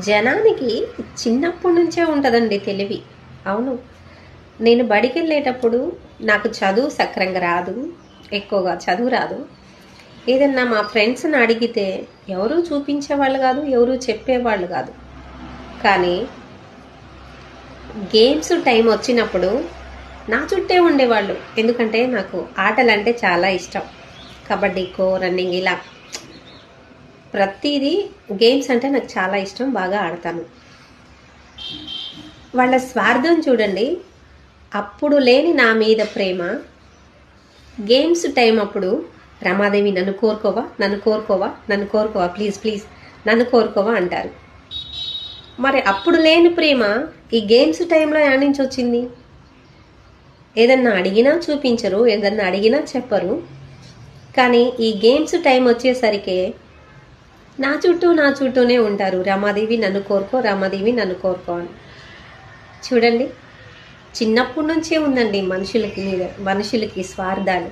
జనానికి చిన్నప్పటి నుంచే ఉంటుందండి తెలివి. అవును, నేను బడికి వెళ్ళేటప్పుడు నాకు చదువు సక్రంగా రాదు, ఎక్కువగా చదువు రాదు. ఏదన్నా మా ఫ్రెండ్స్ని అడిగితే ఎవరూ చూపించేవాళ్ళు కాదు, ఎవరూ చెప్పేవాళ్ళు కాదు. కానీ గేమ్స్ టైం వచ్చినప్పుడు నా చుట్టే ఉండేవాళ్ళు. ఎందుకంటే నాకు ఆటలంటే చాలా ఇష్టం. కబడ్డీ, ఖో, రన్నింగ్, ఇలా ప్రతిదీ గేమ్స్ అంటే నాకు చాలా ఇష్టం, బాగా ఆడతాను. వాళ్ళ స్వార్థం చూడండి, అప్పుడు లేని నా మీద ప్రేమ గేమ్స్ టైం అప్పుడు రమాదేవి నన్ను కోరుకోవా, నన్ను కోరుకోవా, నన్ను కోరుకోవా, ప్లీజ్ ప్లీజ్ నన్ను కోరుకోవా అంటారు. మరి అప్పుడు లేని ప్రేమ ఈ గేమ్స్ టైంలో యాడ్ నుంచి వచ్చింది? ఏదన్నా అడిగినా చూపించరు, ఏదన్నా అడిగినా చెప్పరు. కానీ ఈ గేమ్స్ టైం వచ్చేసరికి నా చుట్టూనే ఉంటారు. రమాదేవి నన్ను కోరుకో, రమాదేవి నన్ను కోరుకో అని. చూడండి, చిన్నప్పటి నుంచే ఉందండి మనుషులకి స్వార్థాలు.